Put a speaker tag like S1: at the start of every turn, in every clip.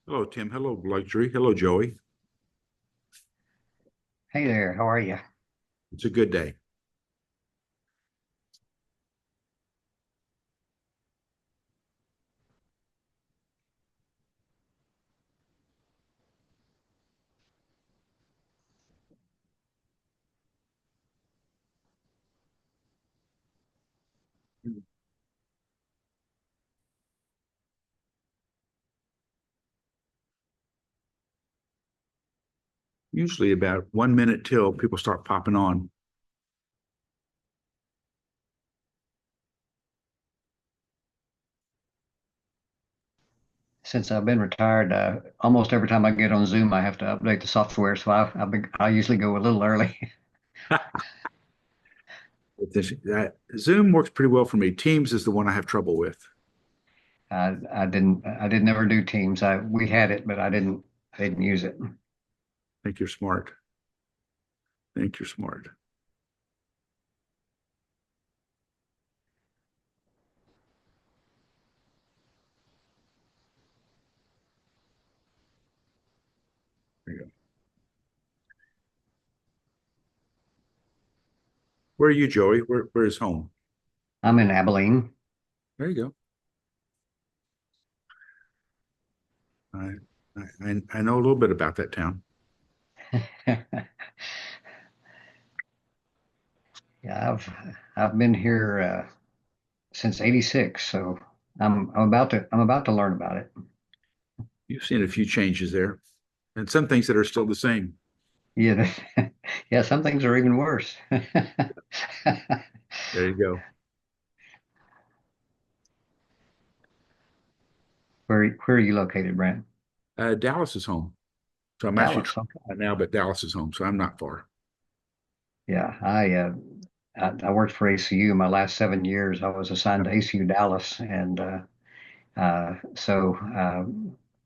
S1: Hello, Tim. Hello, Luxury. Hello, Joey.
S2: Hey there, how are you?
S1: It's a good day. Usually about 1 minute till people start popping on.
S2: Since I've been retired, almost every time I get on Zoom, I have to update the software, so I usually go a little early.
S1: Zoom works pretty well for me. Teams is the one I have trouble with.
S2: I did never do Teams. We had it, but I didn't use it.
S1: I think you're smart. I think you're smart. There you go. Where are you, Joey? Where is home?
S2: I'm in Abilene.
S1: There you go. I, I know a little bit about that town.
S2: Yeah, I've been here since '86, so I'm about to learn about it.
S1: You've seen a few changes there, and some things that are still the same.
S2: Yeah, yeah, some things are even worse.
S1: There you go.
S2: Where are you located, Brent?
S1: Dallas is home. So I'm actually
S2: Dallas. Okay.
S1: right now, but Dallas is home, so I'm not far.
S2: Yeah, I worked for ACU. My last 7 years, I was assigned to ACU Dallas, and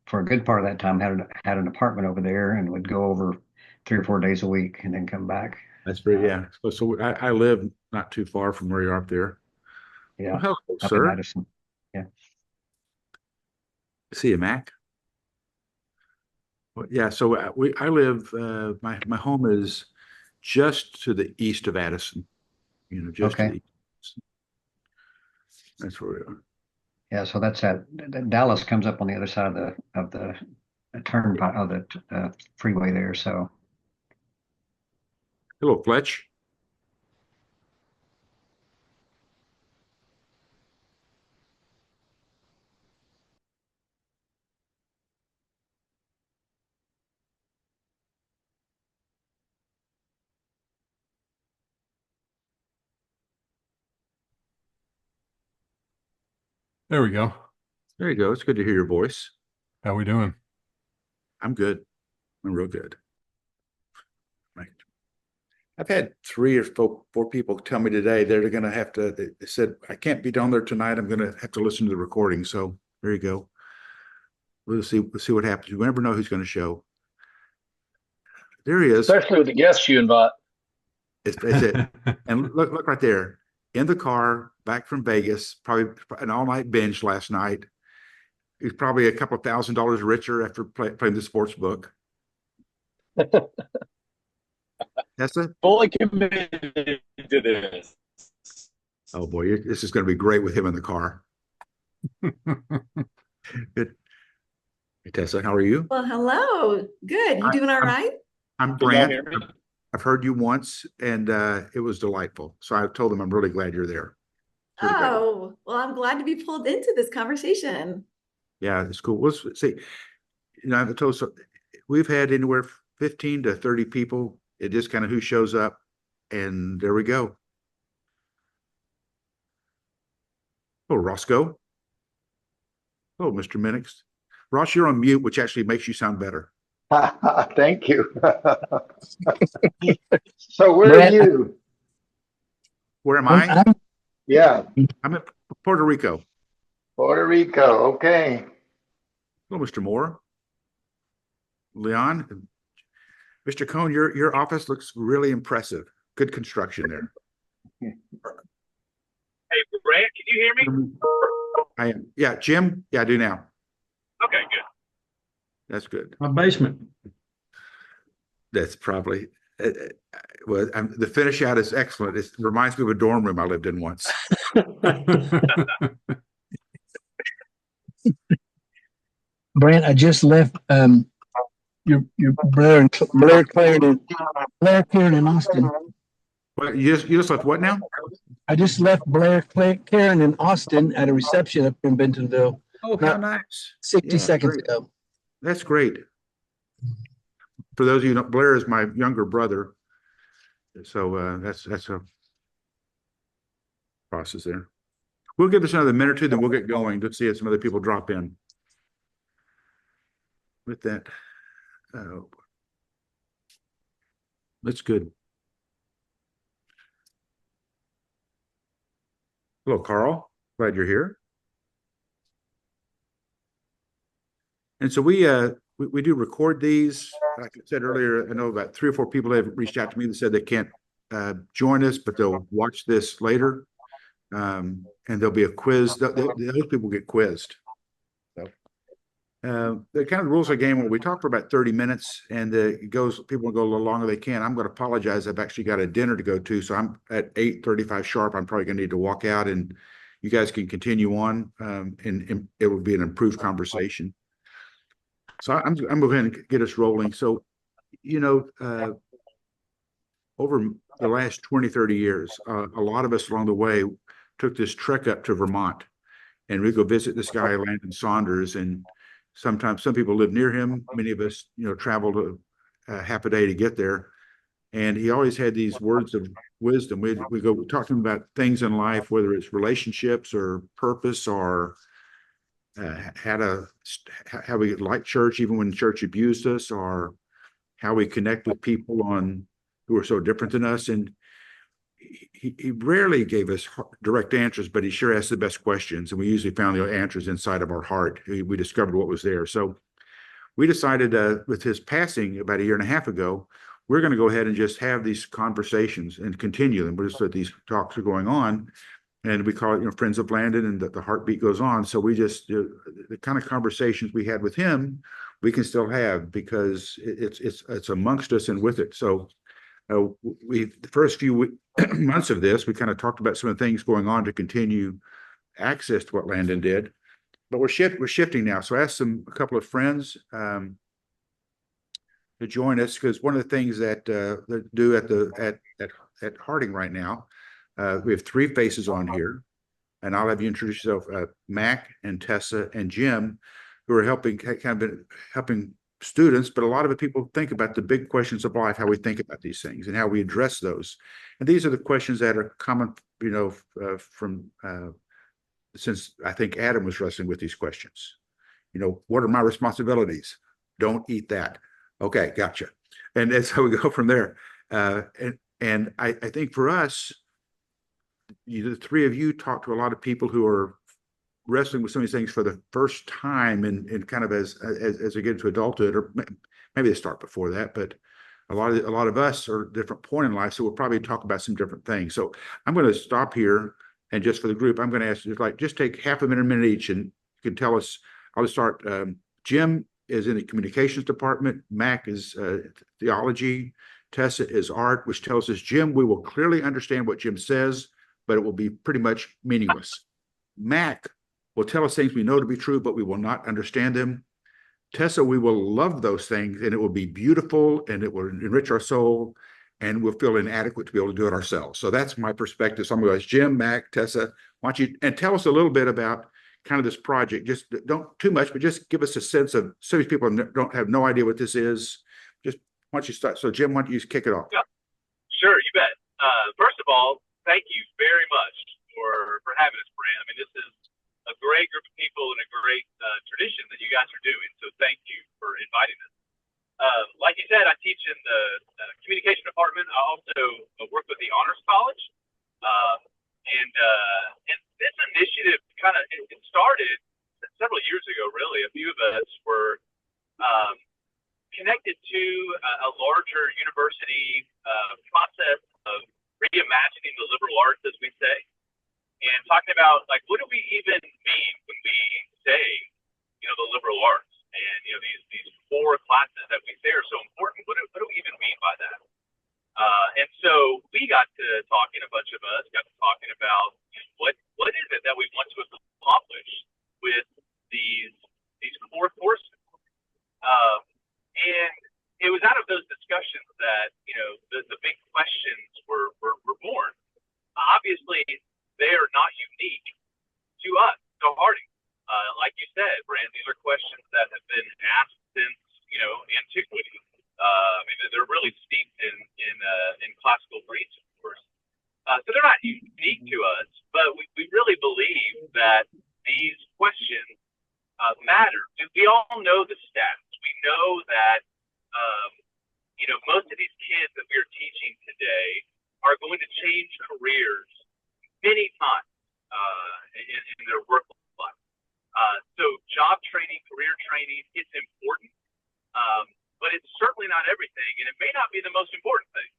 S2: for a good part of that time, had an apartment over there, and would go over 3 or 4 days a week, and then come back.
S1: That's very,
S2: Uh,
S1: yeah. So I live not too far from where you're up there.
S2: yeah,
S1: Well, hello,
S2: up in
S1: sir.
S2: Madison. Yeah.
S1: See you, Mac. Well, yeah, so I live, my home is just to the east of Addison, just to
S2: Okay.
S1: the east. That's where we are.
S2: Yeah. So Dallas comes up on the other side of the turnpike of the freeway there. So
S1: Hello, Fletch.
S3: There we go.
S1: There you go. It's good to hear your voice.
S3: How we doing?
S1: I'm good. I'm real good. Right. I've had three or four people tell me today they're going to have to, they said, I can't be down there tonight. I'm going to have to listen to the recording. So there you go. We'll see what happens. You never know who's going to show. There he is.
S4: Especially with the guests you invite.
S1: It's it. And look right there in the car back from Vegas, probably an all night binge last night. He's probably a couple of $1,000 richer after playing the sports book. That's it.
S4: Fully committed to this.
S1: Oh boy, this is going to be great with him in the car. Good. Hey, Tessa, how are you?
S5: Well, hello. Good. You
S1: I,
S5: doing all
S1: I'm
S5: right?
S1: I'm
S4: Can y'all
S1: Brant.
S4: hear me?
S1: I've heard you once, and it was delightful. So I told him I'm really glad you're there. It's really great.
S5: Oh, well, I'm glad to be pulled into this conversation.
S1: Yeah, it's cool. Let's see. I've told so we've had anywhere 15 to 30 people. It just kind of who shows up, and there we go. Oh, Roscoe. Oh, Mr. Minix. Ross, you're on mute, which actually makes you sound better.
S6: Thank you. So where are
S2: Brent,
S6: you?
S1: Where am
S2: I'm,
S1: I?
S2: I'm
S6: Yeah,
S1: I'm in Puerto Rico.
S6: Puerto Rico. Okay.
S1: Hello, Mr. Moore. Leon. Mr. Cohn, your office looks really impressive. Good construction there.
S4: Hey, Brant, can you hear me?
S1: I am. Yeah, Jim. Yeah, I do now.
S4: Okay, good.
S1: That's good.
S7: My basement.
S1: That's probably, well, the finish out is excellent. It reminds me of a dorm room I lived in once.
S8: Brent, I just left your Blair Clarendon in Austin.
S1: Well, you just left what now?
S8: I just left Karen in Austin at a reception up in Bentonville
S1: Oh, how nice.
S8: 60
S1: Yeah,
S8: seconds
S1: great.
S8: ago.
S1: That's great. For those of you who know, Blair is my younger brother. So that's a process there. We'll give this another minute or two, then we'll get going to see if some other people drop in. With that, that's good. Hello, Carl. Glad you're here. And so we do record these. Like I said earlier, I know about 3 or 4 people have reached out to me that said they can't join us, but they'll watch this later. And there'll be a quiz. Those people get quizzed. So, the kind of rules of the game where we talk for about 30 minutes and people will go a little longer they can. I'm going to apologize. I've actually got a dinner to go to. So I'm at 8:35 sharp. I'm probably going to need to walk out and you guys can continue on. And it will be an improved conversation. So I'm going to go ahead and get us rolling. So, over the last 20, 30 years, a lot of us along the way took this trek up to Vermont and we go visit this guy, Landon Saunders. And sometimes some people live near him. Many of us, traveled half a day to get there. And he always had these words of wisdom. We talk to him about things in life, whether it's relationships or purpose or how we like church, even when church abused us, or how we connect with people who are so different than us. And he rarely gave us direct answers, but he sure asked the best questions. And we usually found the answers inside of our heart. We discovered what was there. So we decided with his passing about a year and a half ago, we're going to go ahead and just have these conversations and continue them. We're just that these talks are going on. And we call it, Friends of Landon, and the heartbeat goes on. So we just, the kind of conversations we had with him, we can still have because it's amongst us and with it. So the first few months of this, we kind of talked about some of the things going on to continue access to what Landon did. But we're shifting now. So I asked a couple of friends to join us because one of the things that they do at Harding right now, we have 3 faces on here, and I'll have you introduce yourself, Mac and Tessa and Jim, who are helping students, but a lot of people think about the big questions of life, how we think about these things and how we address those. And these are the questions that are common, from since I think Adam was wrestling with these questions. What are my responsibilities? Don't eat that. Okay, gotcha. And that's how we go from there. And I think for us, the 3 of you talk to a lot of people who are wrestling with some of these things for the first time and kind of as they get into adulthood, or maybe they start before that, but a lot of us are at a different point in life. So we'll probably talk about some different things. So I'm going to stop here. And just for the group, I'm going to ask you just take half a minute each, and you can tell us. I'll just start. Jim is in the communications department. Mac is theology. Tessa is art, which tells us, Jim, we will clearly understand what Jim says, but it will be pretty much meaningless. Mac will tell us things we know to be true, but we will not understand them. Tessa, we will love those things, and it will be beautiful, and it will enrich our soul, and we'll feel inadequate to be able to do it ourselves. So that's my perspective. So I'm going to ask Jim, Mac, Tessa, why don't you tell us a little bit about kind of this project. Just don't too much, but just give us a sense of, some of these people have no idea what this is. Just why don't you start? So Jim, why don't you kick it off?
S4: Yep. Sure, you bet. First of all, thank you very much for having us, Brent. I mean, this is a great group of people and a great tradition that you guys are doing. So thank you for inviting us. Like you said, I teach in the communication department. I also work with the Honors College. And this initiative it started several years ago, really. A few of us were connected to a larger university process of reimagining the liberal arts, as we say, and talking about, what do we even mean when we say, the liberal arts? And these four classes that we say are so important. What do we even mean by that? And so we got to talking, a bunch of us got to talking about what is it that we want to accomplish with these four courses. And it was out of those discussions that the big questions were born. Obviously, they are not unique to us, to Harding. Like you said, Brand, these are questions that have been asked since antiquity. I mean, they're really steeped in classical Greece, of course. So they're not unique to us, but we really believe that these questions matter. We all know the stats. We know that most of these kids that we're teaching today are going to change careers many times in their work life. So job training, career training, it's important, but it's certainly not everything, and it may not be the most important thing.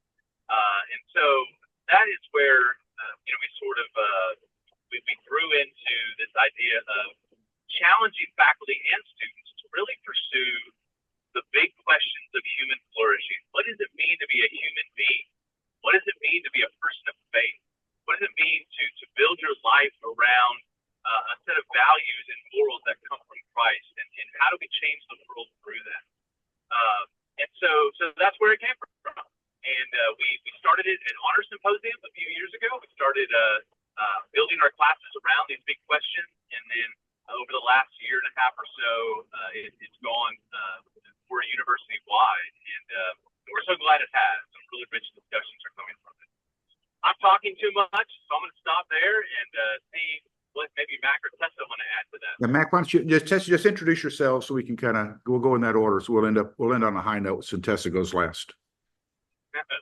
S4: And so that is where we sort of we grew into this idea of challenging faculty and students to really pursue the big questions of human flourishing. What does it mean to be a human being? What does it mean to be a person of faith? What does it mean to build your life around a set of values and morals that come from Christ? And how do we change the world through that? And so that's where it came from. And we started it at Honor Symposium a few years ago. We started building our classes around these big questions. And then over the last year and a half or so, it's gone more university-wide. And we're so glad it has. Some really rich discussions are coming from it. I'm talking too much, so I'm going to stop there and see what maybe Mac or Tessa want to add to that.
S1: And Mac, why don't you just introduce yourself so we can we'll go in that order. So we'll end on a high note since Tessa goes last.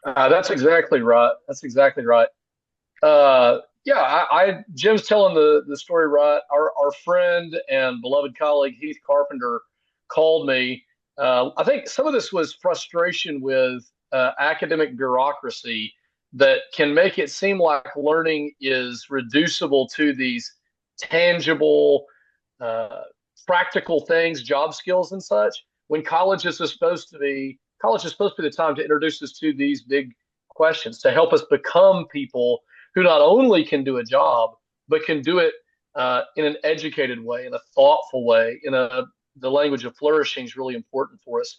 S7: That's exactly right. Jim's telling the story right. Our friend and beloved colleague Heath Carpenter called me. I think some of this was frustration with academic bureaucracy that can make it seem like learning is reducible to these tangible, practical things, job skills and such, when college is supposed to be the time to introduce us to these big questions, to help us become people who not only can do a job, but can do it in an educated way, in a thoughtful way, the language of flourishing is really important for us.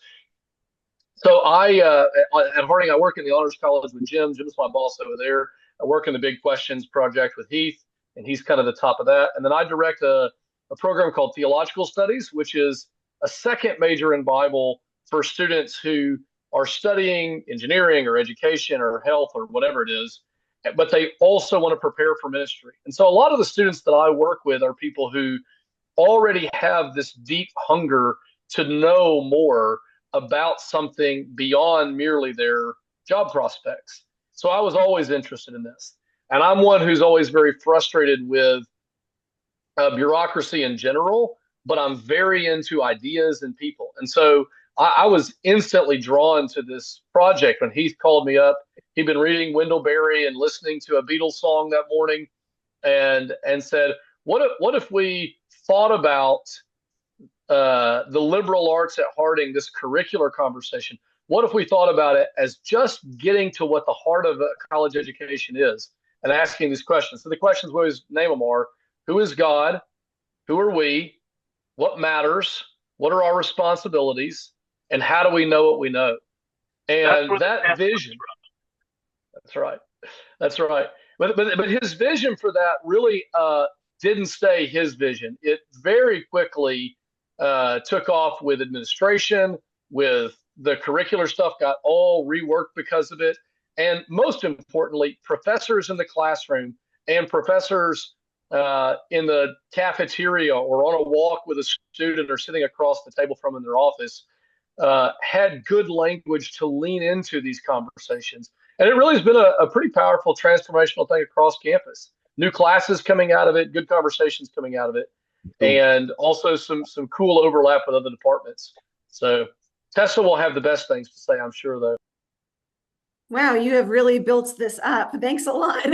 S7: So at Harding, I work in the Honors College with Jim. Jim's my boss over there. I work in the Big Questions project with Heath, and he's kind of the top of that. And then I direct a program called Theological Studies, which is a second major in Bible for students who are studying engineering or education or health or whatever it is, but they also want to prepare for ministry. And so a lot of the students that I work with are people who already have this deep hunger to know more about something beyond merely their job prospects. So I was always interested in this. And I'm one who's always very frustrated with bureaucracy in general, but I'm very into ideas and people. And so I was instantly drawn to this project when Heath called me up. He'd been reading Wendell Berry and listening to a Beatles song that morning and said, what if we thought about the liberal arts at Harding, this curricular conversation? What if we thought about it as just getting to what the heart of a college education is and asking these questions? So the questions we always name them are, who is God? Who are we? What matters? What are our responsibilities? And how do we know what we know? And that vision, that's right. But his vision for that really didn't stay his vision. It very quickly took off with administration, with the curricular stuff got all reworked because of it. And most importantly, professors in the classroom and professors in the cafeteria or on a walk with a student or sitting across the table from in their office had good language to lean into these conversations. And it really has been a pretty powerful transformational thing across campus. New classes coming out of it, good conversations coming out of it, and also some cool overlap with other departments. So Tessa will have the best things to say, I'm sure, though.
S5: Wow, you have really built this up. Thanks a lot.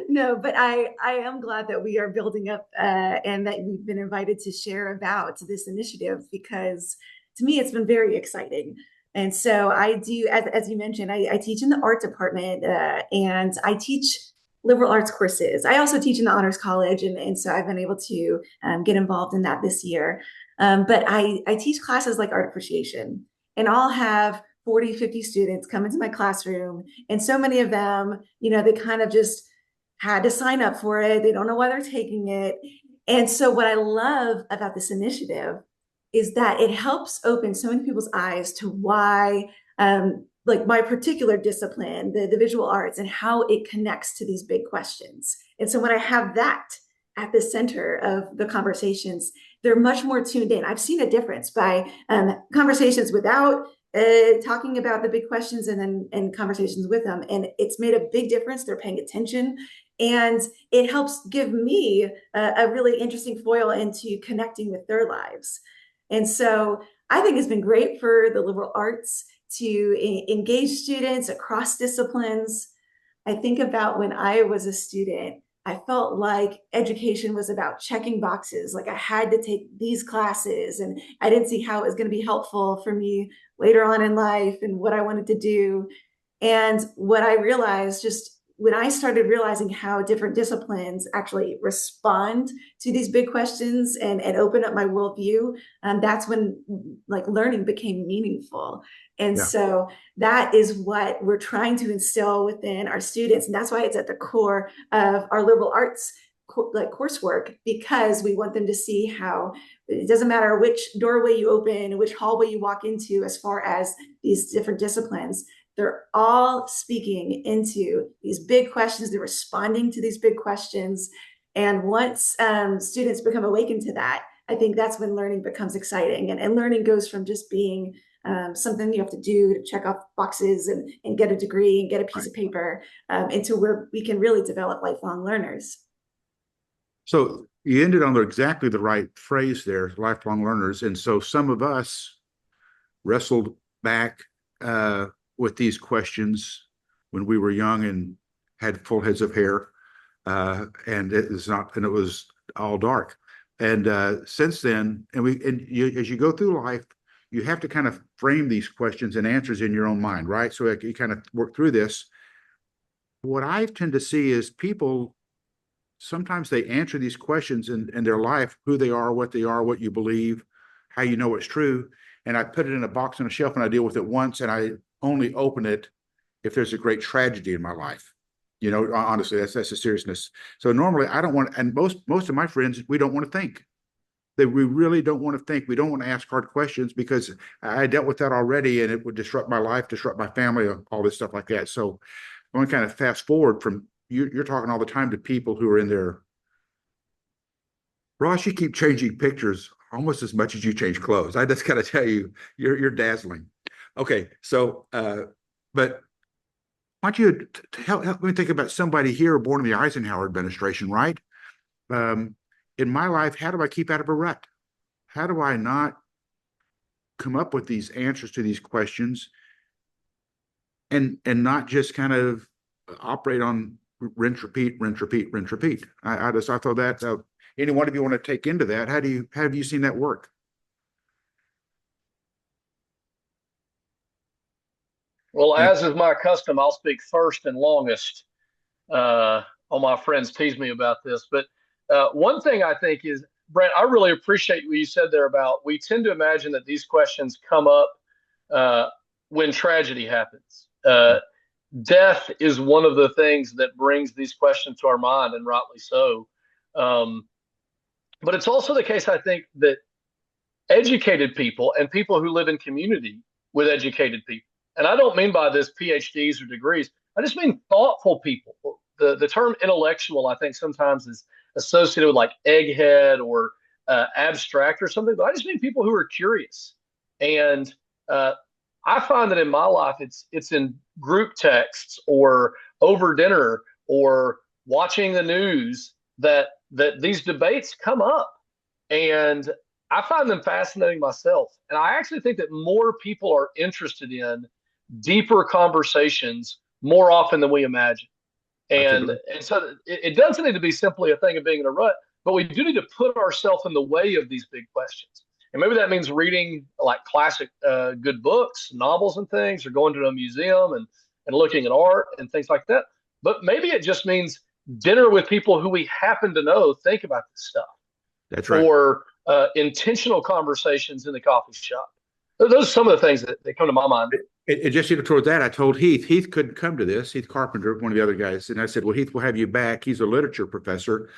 S5: No, but I am glad that we are building up and that we've been invited to share about this initiative because to me it's been very exciting. And so I do, as you mentioned, I teach in the art department and I teach liberal arts courses. I also teach in the honors college, and so I've been able to get involved in that this year. But I teach classes like art appreciation, and I'll have 40, 50 students come into my classroom. And so many of them, they kind of just had to sign up for it. They don't know why they're taking it. And so, what I love about this initiative is that it helps open so many people's eyes to why, like my particular discipline, the visual arts, and how it connects to these big questions. And so, when I have that at the center of the conversations, they're much more tuned in. I've seen a difference by conversations without talking about the big questions and conversations with them. And it's made a big difference. They're paying attention. And it helps give me a really interesting foil into connecting with their lives. And so I think it's been great for the liberal arts to engage students across disciplines. I think about when I was a student, I felt like education was about checking boxes. Like I had to take these classes, and I didn't see how it was going to be helpful for me later on in life and what I wanted to do. And what I realized just when I started realizing how different disciplines actually respond to these big questions and open up my worldview, that's when like learning became meaningful. And
S1: Yeah.
S5: so that is what we're trying to instill within our students. And that's why it's at the core of our liberal arts like coursework, because we want them to see how it doesn't matter which doorway you open, which hallway you walk into, as far as these different disciplines, they're all speaking into these big questions. They're responding to these big questions. And once students become awakened to that, I think that's when learning becomes exciting. And learning goes from just being something you have to do to check off boxes and get a degree and get a piece of paper into where we can really develop lifelong learners.
S1: So you ended on exactly the right phrase there, lifelong learners. And so some of us wrestled back with these questions when we were young and had full heads of hair, and it was all dark. And since then, as you go through life, you have to kind of frame these questions and answers in your own mind, right? So you kind of work through this. What I tend to see is people sometimes they answer these questions in their life, who they are, what you believe, how you know it's true. And I put it in a box on a shelf and I deal with it once, and I only open it if there's a great tragedy in my life. Honestly, that's the seriousness. So normally I don't want, and most of my friends, we don't want to think. We really don't want to think. We don't want to ask hard questions because I dealt with that already, and it would disrupt my life, disrupt my family, all this stuff like that. So I want to kind of fast forward from you're talking all the time to people who are in there. Ross, you keep changing pictures almost as much as you change clothes. I just gotta tell you, you're dazzling. Okay, so but why don't you help me think about somebody here born in the Eisenhower administration, right? In my life, how do I keep out of a rut? How do I not come up with these answers to these questions and not just kind of operate on rinse, repeat, rinse, repeat, rinse, repeat? I thought that any one of you want to take into that? How have you seen that work?
S7: Well, as is my custom, I'll speak first and longest. All my friends tease me about this, but one thing I think is, Brent, I really appreciate what you said there about we tend to imagine that these questions come up when tragedy happens. Death is one of the things that brings these questions to our mind, and rightly so. But it's also the case, I think, that educated people and people who live in community with educated people, and I don't mean by this PhDs or degrees, I just mean thoughtful people. The term intellectual, I think, sometimes is associated with like egghead or abstract or something, but I just mean people who are curious. And I find that in my life, it's in group texts or over dinner or watching the news that these debates come up, and I find them fascinating myself. And I actually think that more people are interested in deeper conversations more often than we imagine. And so it doesn't need to be simply a thing of being in a rut, but we do need to put ourselves in the way of these big questions. And maybe that means reading like classic good books, novels and things, or going to a museum and looking at art and things like that. But maybe it just means dinner with people who we happen to know think about this stuff.
S1: That's right.
S7: Or intentional conversations in the coffee shop. Those are some of the things that come to my mind.
S1: It just even toward that, I told Heath couldn't come to this. Heath Carpenter, one of the other guys, and I said, "Well, Heath, we'll have you back. He's a literature professor,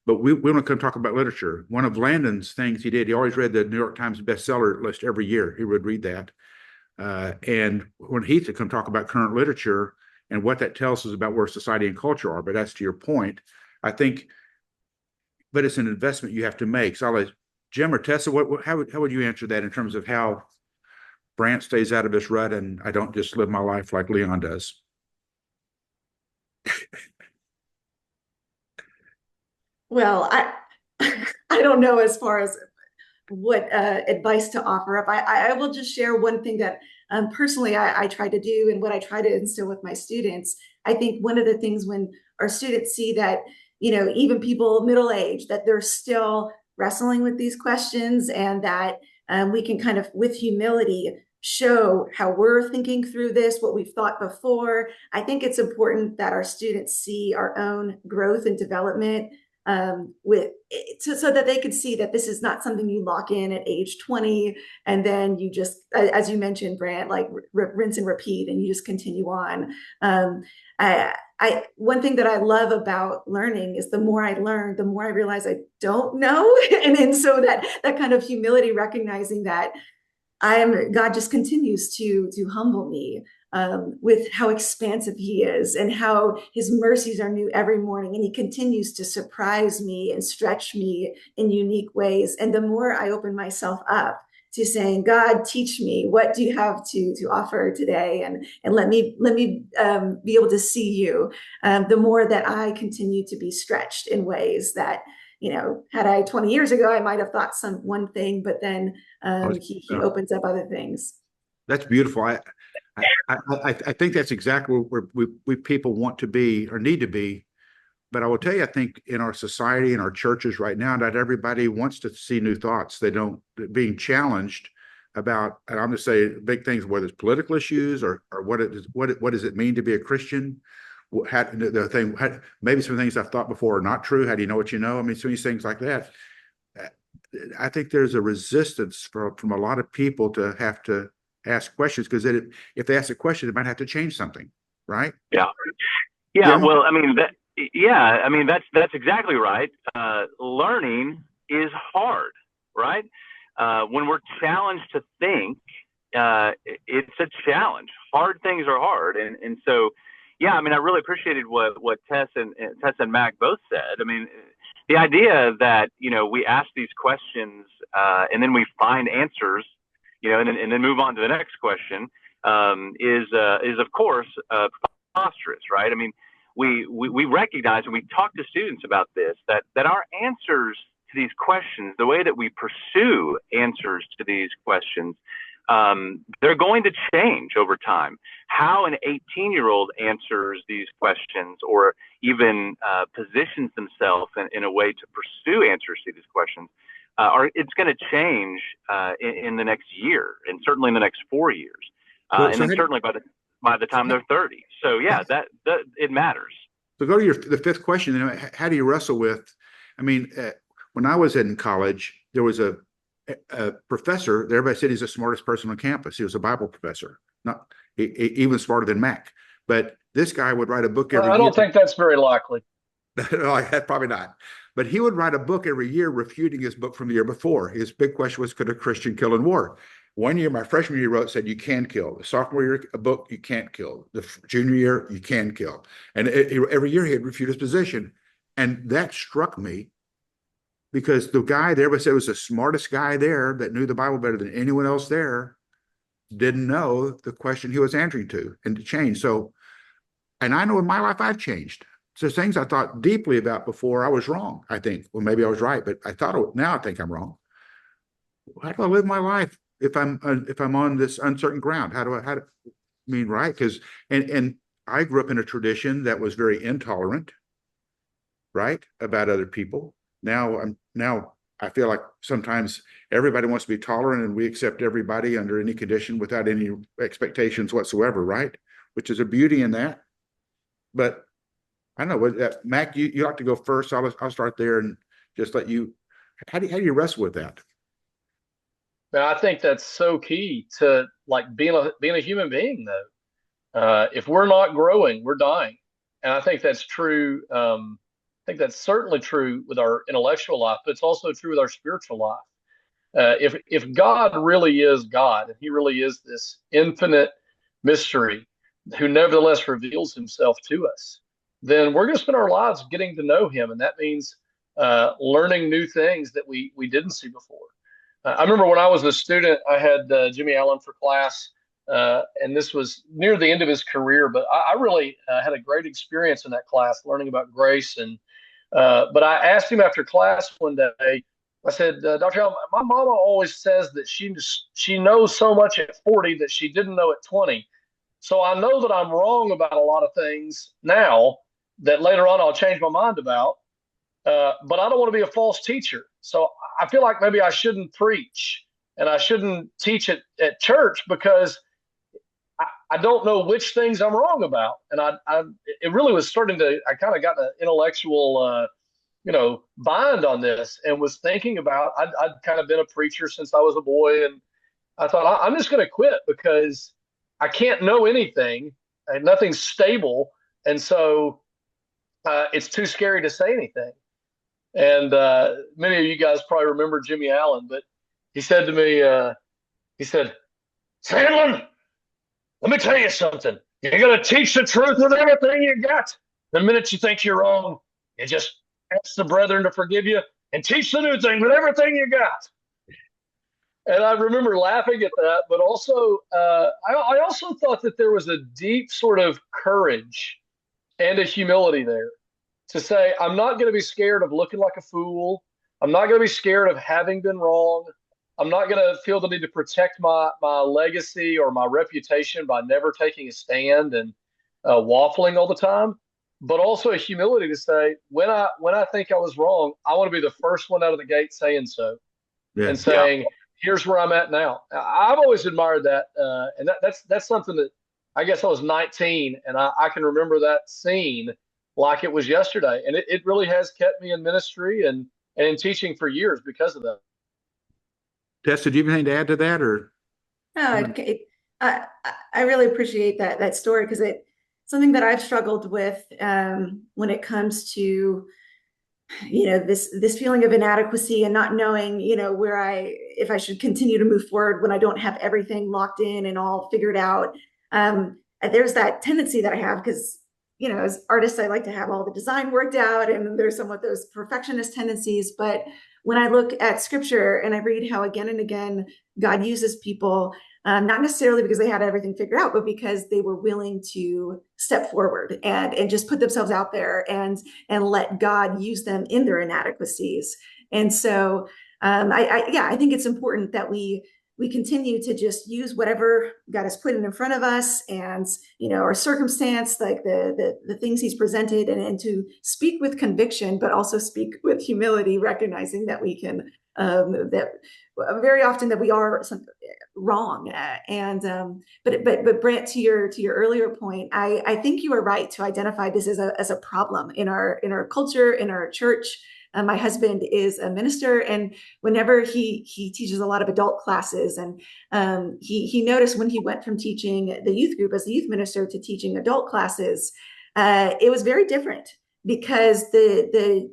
S1: but we want to come talk about literature." One of Landon's things he did, he always read the New York Times bestseller list every year. He would read that, and when Heath would come talk about current literature and what that tells us about where society and culture are. But that's to your point, I think. But it's an investment you have to make. So I'll let Jim or Tessa, how would you answer that in terms of how Brant stays out of this rut and I don't just live my life like Leon does?
S5: Well, I don't know as far as what advice to offer up. I will just share one thing that personally I try to do and what I try to instill with my students. I think one of the things when our students see that, even people middle-aged, that they're still wrestling with these questions, and that we can kind of, with humility, show how we're thinking through this, what we've thought before. I think it's important that our students see our own growth and development so that they could see that this is not something you lock in at age 20 and then you just, as you mentioned, Brant, like rinse and repeat, and you just continue on. One thing that I love about learning is the more I learn, the more I realize I don't know. and so that kind of humility, recognizing that God just continues to humble me with how expansive he is and how his mercies are new every morning. And he continues to surprise me and stretch me in unique ways. And the more I open myself up to saying, God, teach me, what do you have to offer today? And let me be able to see you, the more that I continue to be stretched in ways that, had I 20 years ago, I might have thought one thing, but then he opens up other things.
S1: That's beautiful. I think that's exactly where we people want to be or need to be. But I will tell you, I think in our society and our churches right now, not everybody wants to see new thoughts. They don't, being challenged about, and I'm going to say big things, whether it's political issues or what does it mean to be a Christian? Maybe some things I've thought before are not true. How do you know what you know? I mean, so many things like that. I think there's a resistance from a lot of people to have to ask questions, because if they ask a question, they might have to change something, right?
S4: Yeah. Well, that's exactly right. Learning is hard, right? When we're challenged to think, it's a challenge. Hard things are hard, and so. Yeah, I really appreciated what Tess and Mac both said. The idea that, we ask these questions and then we find answers, and then move on to the next question is of course preposterous, right? We recognize, and we talk to students about this, that our answers to these questions, the way that we pursue answers to these questions, they're going to change over time. How an 18-year-old answers these questions, or even positions themselves in a way to pursue answers to these questions, it's going to change in the next year, and certainly in the next 4 years, and then certainly by the time they're 30. So yeah, that it matters.
S1: So go to the fifth question. How do you wrestle with? When I was in college, there was a professor that everybody said he's the smartest person on campus. He was a Bible professor, not even smarter than Mac. But this guy would write a book every year.
S7: I don't think that's very likely.
S1: Probably not. But he would write a book every year refuting his book from the year before. His big question was, could a Christian kill in war? One year, my freshman year, said you can kill. The sophomore year, a book you can't kill. The junior year, you can kill. And every year he'd refute his position. And that struck me, because the guy there, everybody said was the smartest guy there that knew the Bible better than anyone else there, didn't know the question he was answering to, and to change. So, and I know in my life I've changed. So things I thought deeply about before, I was wrong, I think. Well, maybe I was right, but now I think I'm wrong. How do I live my life if I'm on this uncertain ground? mean, right? Because and I grew up in a tradition that was very intolerant, right, about other people. Now I feel like sometimes everybody wants to be tolerant, and we accept everybody under any condition without any expectations whatsoever, right? Which is a beauty in that. But I don't know, Mac, you like to go first. I'll start there and just let you. How do you wrestle with that?
S7: Now, I think that's so key to like being a human being, though. If we're not growing, we're dying, and I think that's true. I think that's certainly true with our intellectual life, but it's also true with our spiritual life. If God really is God, and He really is this infinite mystery who nevertheless reveals Himself to us, then we're going to spend our lives getting to know Him, and that means learning new things that we didn't see before. I remember when I was a student, I had Jimmy Allen for class, and this was near the end of his career, but I really had a great experience in that class, learning about grace. And but I asked him after class one day, I said, Dr. Allen, my mama always says that she knows so much at 40 that she didn't know at 20. So I know that I'm wrong about a lot of things now that later on I'll change my mind about. But I don't want to be a false teacher. So I feel like maybe I shouldn't preach and I shouldn't teach at church because I don't know which things I'm wrong about. And it really was starting to, I kind of got an intellectual, bind on this, and was thinking about, I'd kind of been a preacher since I was a boy. And I thought, I'm just going to quit because I can't know anything and nothing's stable. And so it's too scary to say anything. And many of you guys probably remember Jimmy Allen, but he said to me, he said, Sandlin, let me tell you something. You got to teach the truth with everything you got. The minute you think you're wrong, you just ask the brethren to forgive you and teach the new thing with everything you got. And I remember laughing at that, but also I also thought that there was a deep sort of courage and a humility there to say, I'm not going to be scared of looking like a fool. I'm not going to be scared of having been wrong. I'm not going to feel the need to protect my legacy or my reputation by never taking a stand and waffling all the time. But also a humility to say, when I think I was wrong, I want to be the first one out of the gate saying so, and saying, here's where I'm at now. I've always admired that, and that's something that I guess I was 19, and I can remember that scene like it was yesterday. And it really has kept me in ministry and in teaching for years because of that.
S1: Tessa, do you have anything to add to that, or?
S5: No, I really appreciate that story, because it's something that I've struggled with when it comes to, this feeling of inadequacy and not knowing, if I should continue to move forward when I don't have everything locked in and all figured out. There's that tendency that I have because, as artists, I like to have all the design worked out, and there's somewhat those perfectionist tendencies. But when I look at scripture and I read how again and again God uses people, not necessarily because they had everything figured out, but because they were willing to step forward and just put themselves out there and let God use them in their inadequacies. And so I think it's important that we continue to just use whatever God has put in front of us, and our circumstance, like the things He's presented, and to speak with conviction, but also speak with humility, recognizing that we can that very often that we are wrong. But Brant, to your earlier point, I think you are right to identify this as a problem in our culture, in our church. My husband is a minister, and whenever he teaches a lot of adult classes, and he noticed when he went from teaching the youth group as the youth minister to teaching adult classes, it was very different, because the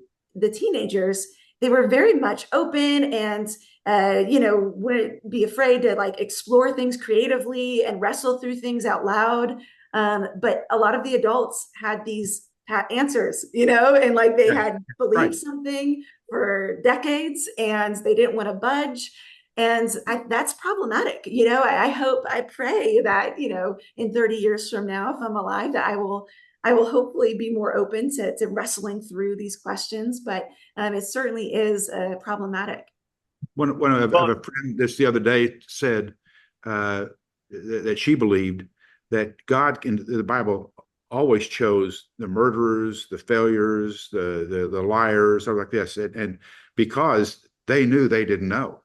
S5: teenagers, they were very much open and wouldn't be afraid to like explore things creatively and wrestle through things out loud. But a lot of the adults had these answers, and like they had believed something for decades and they didn't want to budge. And that's problematic. I pray that, in 30 years from now, if I'm alive, that I will hopefully be more open to wrestling through these questions. But it certainly is problematic.
S1: One of a friend this the other day said that she believed that God in the Bible always chose the murderers, the failures, the liars, stuff like this, and because they knew they didn't know.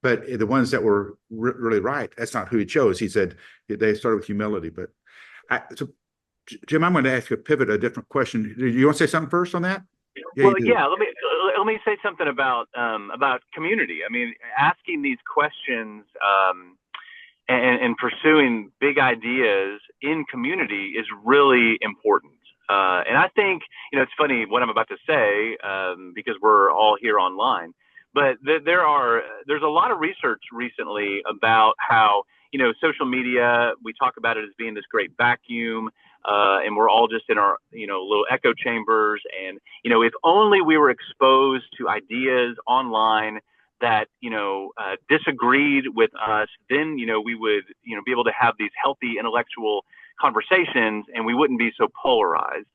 S1: But the ones that were really right, that's not who he chose. He said they started with humility. But so, Jim, I'm going to ask you a different question. Do you want to say something first on that?
S4: Well, yeah. Let me say something about community. I mean, asking these questions and pursuing big ideas in community is really important. And I think, it's funny what I'm about to say because we're all here online. But there's a lot of research recently about how, social media, we talk about it as being this great vacuum, and we're all just in our, little echo chambers. And, if only we were exposed to ideas online that, disagreed with us, then, we would, be able to have these healthy intellectual conversations and we wouldn't be so polarized.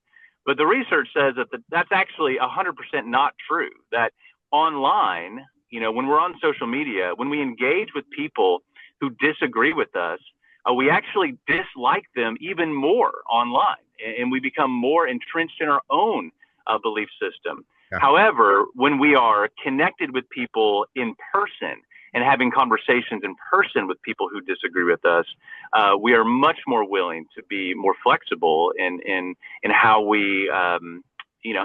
S4: But the research says that that's actually 100% not true, that online, when we're on social media, when we engage with people who disagree with us, we actually dislike them even more online, and we become more entrenched in our own belief system. Yeah. However, when we are connected with people in person and having conversations in person with people who disagree with us, we are much more willing to be more flexible in how we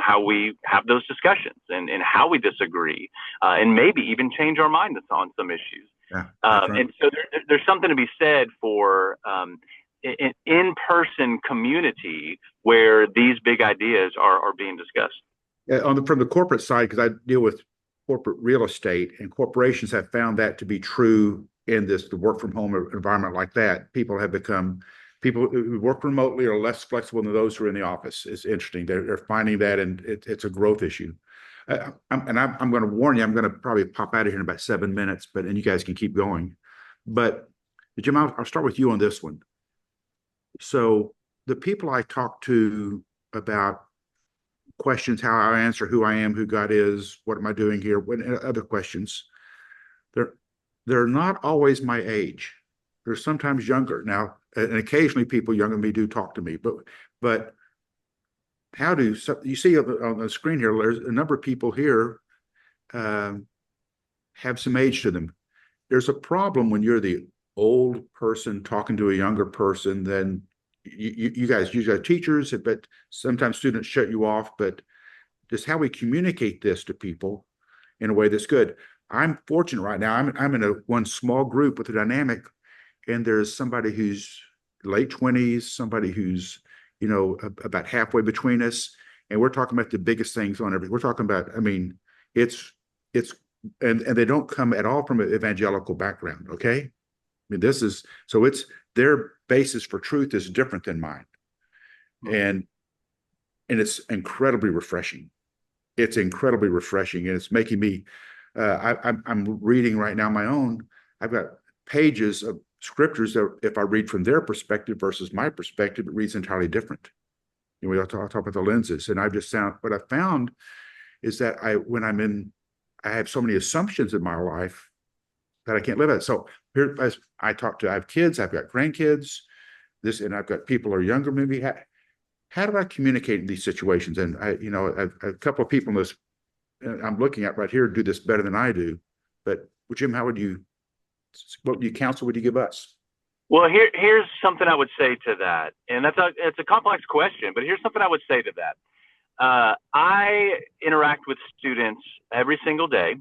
S4: how we have those discussions and how we disagree, and maybe even change our mind on some issues. Yeah, right. And so there's something to be said for an in-person community where these big ideas are being discussed.
S1: Yeah, from the corporate side, because I deal with corporate real estate, and corporations have found that to be true in the work from home environment like that. People who work remotely are less flexible than those who are in the office. It's interesting. They're finding that, and it's a growth issue. I'm going to warn you, I'm going to probably pop out of here in about 7 minutes, and you guys can keep going. But Jim, I'll start with you on this one. So the people I talk to about questions, how I answer who I am, who God is, what am I doing here, other questions, they're not always my age. They're sometimes younger. Now, and occasionally people younger than me do talk to me, but you see on the screen here, there's a number of people here have some age to them. There's a problem when you're the old person talking to a younger person. Then you guys are teachers, but sometimes students shut you off. But just how we communicate this to people in a way that's good. I'm fortunate right now. I'm in one small group with a dynamic, and there's somebody who's late 20s, somebody who's about halfway between us, and we're talking about the biggest things on everything. We're talking about, I mean, it's and they don't come at all from an evangelical background. Okay, I mean, it's their basis for truth is different than mine, and it's incredibly refreshing. It's incredibly refreshing, and it's making me. I'm reading right now my own. I've got pages of scriptures that if I read from their perspective versus my perspective, it reads entirely different. We all talk about the lenses, and what I found is that I have so many assumptions in my life that I can't live at. So here, as I have kids, I've got grandkids, and I've got people who are younger than me. How do I communicate in these situations? And a couple of people in this I'm looking at right here do this better than I do. But Jim, what counsel would you give us?
S4: Well, here's something I would say to that, and it's a complex question, but here's something I would say to that. I interact with students every single day,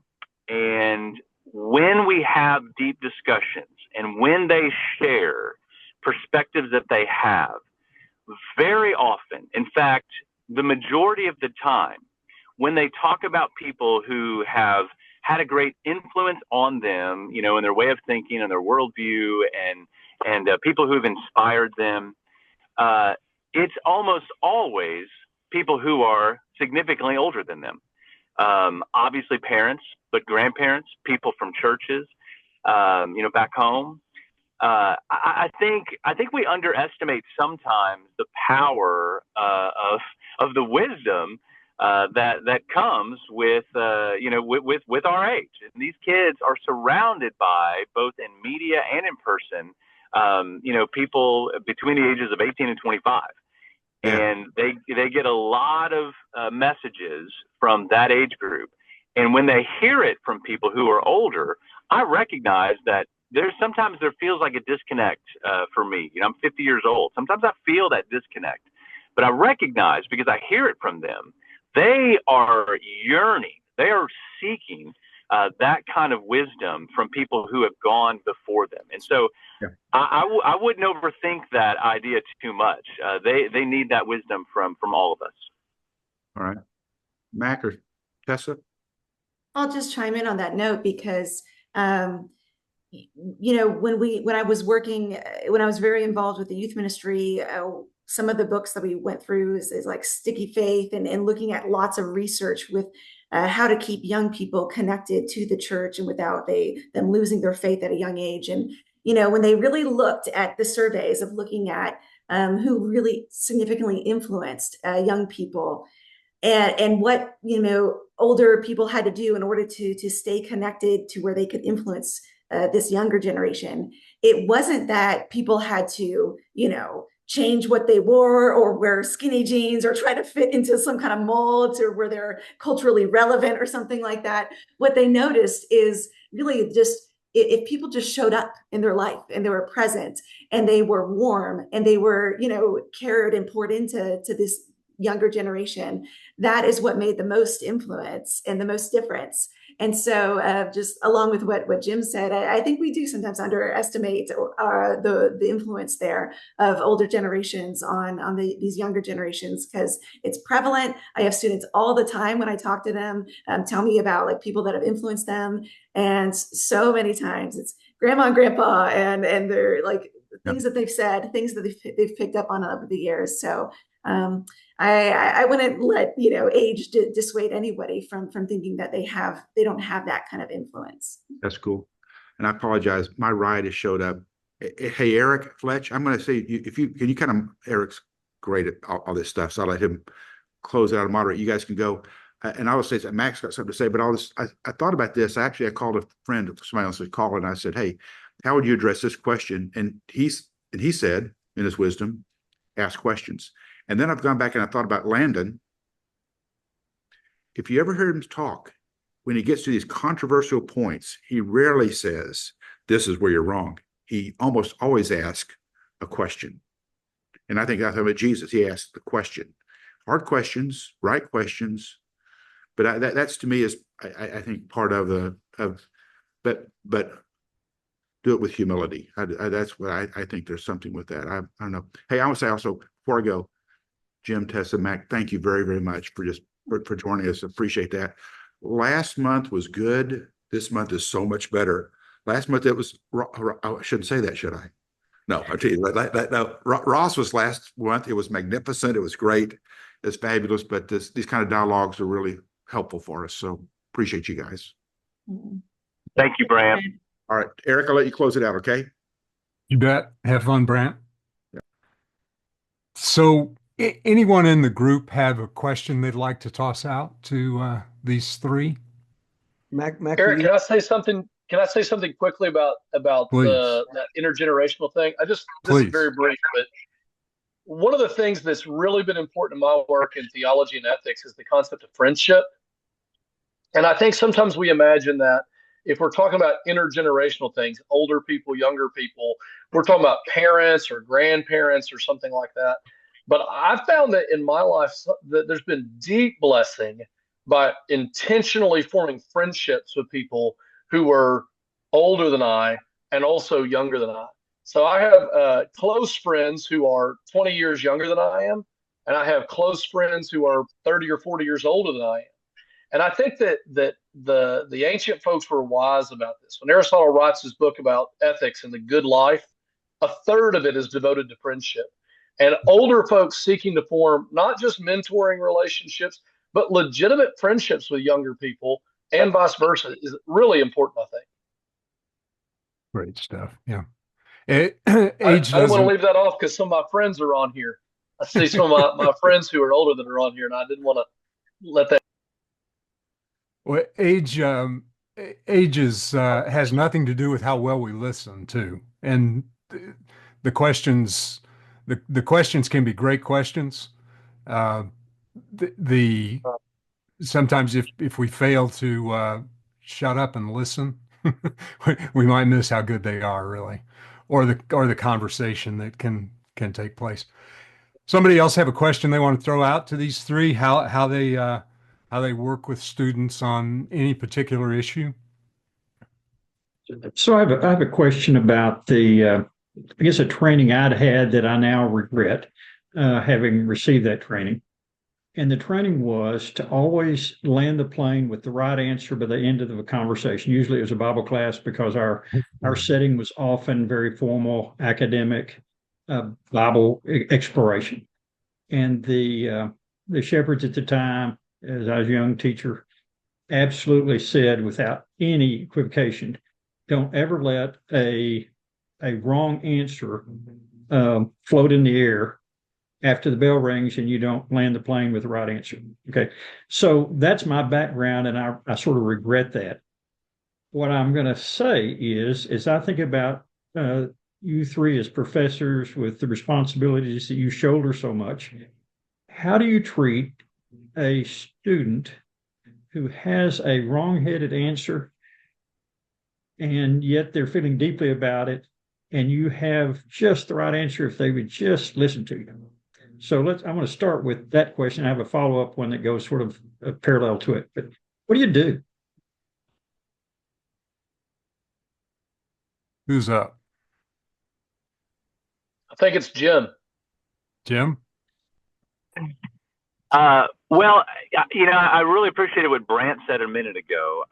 S4: and when we have deep discussions and when they share perspectives that they have, very often, in fact, the majority of the time, when they talk about people who have had a great influence on them, in their way of thinking and their worldview, and people who have inspired them, it's almost always people who are significantly older than them. Obviously parents, but grandparents, people from churches, back home. I think we underestimate sometimes the power of the wisdom that comes with our age. And these kids are surrounded by, both in media and in person, people between the ages of 18 and 25.
S1: Yeah.
S4: And they get a lot of messages from that age group. And when they hear it from people who are older, I recognize that sometimes there feels like a disconnect for me. I'm 50 years old. Sometimes I feel that disconnect, but I recognize, because I hear it from them, they are yearning, they are seeking that kind of wisdom from people who have gone before them. And so
S1: Yeah.
S4: I wouldn't overthink that idea too much. They need that wisdom from all of us.
S1: All right. Mac or Tessa?
S5: I'll just chime in on that note because, when I was working, when I was very involved with the youth ministry, some of the books that we went through is like Sticky Faith and looking at lots of research with how to keep young people connected to the church and without them losing their faith at a young age. And, when they really looked at the surveys of looking at who really significantly influenced young people, and what older people had to do in order to stay connected to where they could influence this younger generation. It wasn't that people had to change what they wore or wear skinny jeans or try to fit into some kind of mold or where they're culturally relevant or something like that. What they noticed is really just if people just showed up in their life and they were present and they were warm and they were cared and poured into this younger generation, that is what made the most influence and the most difference. And so just along with what Jim said, I think we do sometimes underestimate the influence there of older generations on these younger generations, because it's prevalent. I have students all the time when I talk to them tell me about like people that have influenced them, and so many times it's grandma and grandpa and they're like things that they've said, things that they've picked up on over the years. So I wouldn't let age dissuade anybody from thinking that they don't have that kind of influence.
S1: That's cool. And I apologize. My ride has showed up. Hey, Eric Fletch, I'm going to say, can you kind of, Eric's great at all this stuff, so I'll let him close out and moderate. You guys can go. And I will say that Max got something to say, but I thought about this. I called a friend, somebody else was calling, and I said, hey, how would you address this question? And he said, in his wisdom, ask questions. And then I've gone back and I thought about Landon. If you ever hear him talk, when he gets to these controversial points, he rarely says, this is where you're wrong. He almost always asks a question. And I think that's about Jesus. He asked the question. Hard questions, right questions. But that's to me is, I think, part of but do it with humility. That's what I think there's something with that. I don't know. Hey, I want to say also, before I go, Jim, Tessa, Mac, thank you very, very much for joining us. Appreciate that. Last month was good. This month is so much better. Last month it was, I shouldn't say that, should I? No, I'll tell you, no, Ross was last month. It was magnificent. It was great. It's fabulous. But these kind of dialogues are really helpful for us. So appreciate you guys.
S4: Thank you, Brant.
S1: All right, Eric, I'll let you close it out, okay?
S3: You bet. Have fun, Brant. Yeah. So anyone in the group have a question they'd like to toss out to these three?
S8: Mac,
S7: Eric, can I say something? Can I say something quickly about that intergenerational thing? This is very brief, but one of the things that's really been important in my work in theology and ethics is the concept of friendship. And I think sometimes we imagine that if we're talking about intergenerational things, older people, younger people, we're talking about parents or grandparents or something like that. But I've found that in my life that there's been deep blessing by intentionally forming friendships with people who are older than I and also younger than I. So I have close friends who are 20 years younger than I am, and I have close friends who are 30 or 40 years older than I am. And I think that the ancient folks were wise about this. When Aristotle writes his book about ethics and the good life, a third of it is devoted to friendship. And older folks seeking to form not just mentoring relationships, but legitimate friendships with younger people and vice versa is really important, I think.
S3: Great stuff. Yeah.
S7: I didn't want to leave that off because some of my friends are on here. I see some of my friends who are older that are on here, and I didn't want to let that.
S3: Well, age has nothing to do with how well we listen to. And the questions, the questions can be great questions. Uh, the sometimes if we fail to shut up and listen, we might miss how good they are, really, or the conversation that can take place. Somebody else have a question they want to throw out to these three? How they work with students on any particular issue?
S9: So I have a question about I guess a training I'd had that I now regret having received that training. And the training was to always land the plane with the right answer by the end of the conversation. Usually it was a Bible class because our setting was often very formal, academic, Bible exploration. And the shepherds at the time, as I was a young teacher, absolutely said without any equivocation, don't ever let a wrong answer float in the air after the bell rings and you don't land the plane with the right answer. Okay. So that's my background, and I sort of regret that. What I'm going to say is, as I think about you three as professors with the responsibilities that you shoulder so much, how do you treat a student who has a wrong-headed answer and yet they're feeling deeply about it, and you have just the right answer if they would just listen to you? So I want to start with that question. I have a follow-up one that goes sort of parallel to it. But what do you do?
S3: Who's up?
S7: I think it's Jim.
S3: Jim?
S4: Well, I really appreciated what Brant said a minute ago.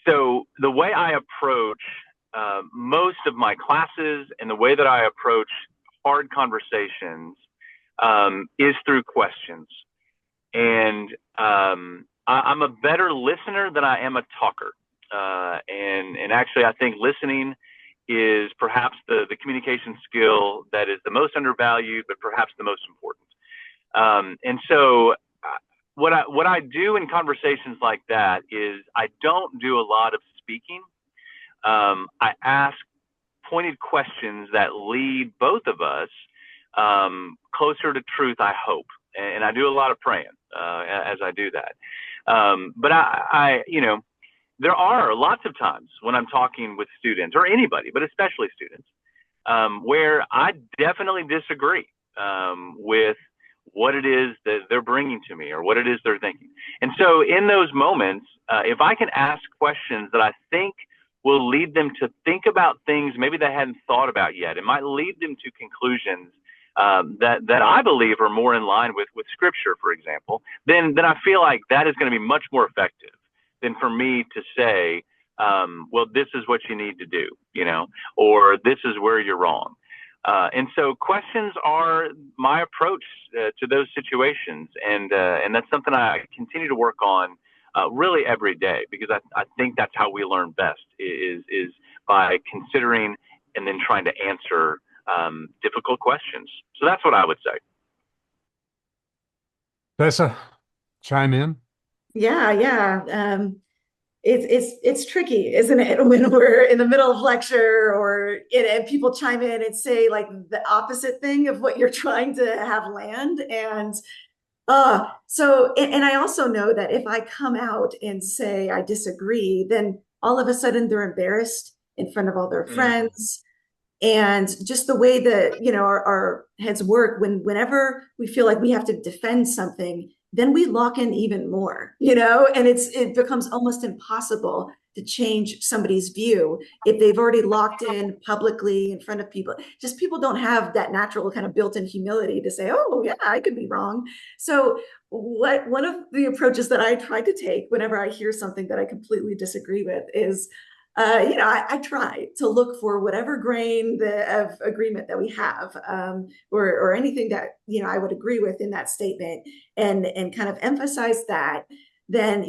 S4: So the way I approach most of my classes and the way that I approach hard conversations is through questions. And I'm a better listener than I am a talker. And actually, I think listening is perhaps the communication skill that is the most undervalued, but perhaps the most important. And so what I do in conversations like that is I don't do a lot of speaking. I ask pointed questions that lead both of us closer to truth, I hope. And I do a lot of praying as I do that. But I there are lots of times when I'm talking with students, or anybody, but especially students, where I definitely disagree with what it is that they're bringing to me or what it is they're thinking. And so in those moments, if I can ask questions that I think will lead them to think about things maybe they hadn't thought about yet, it might lead them to conclusions that I believe are more in line with Scripture, for example, then I feel like that is going to be much more effective than for me to say, well, this is what you need to do, or this is where you're wrong. And so questions are my approach to those situations. And that's something I continue to work on really every day, because I think that's how we learn best is by considering and then trying to answer difficult questions. So that's what I would say.
S3: Tessa, chime in.
S5: Yeah. It's tricky, isn't it, when we're in the middle of lecture and people chime in and say like the opposite thing of what you're trying to have land. And I also know that if I come out and say I disagree, then all of a sudden they're embarrassed in front of all their friends. And just the way that, our heads work, whenever we feel like we have to defend something, then we lock in even more, and it becomes almost impossible to change somebody's view if they've already locked in publicly in front of people. Just people don't have that natural kind of built-in humility to say, oh yeah, I could be wrong. So one of the approaches that I try to take whenever I hear something that I completely disagree with is, I try to look for whatever grain of agreement that we have, or anything that, I would agree with in that statement, and kind of emphasize that, then,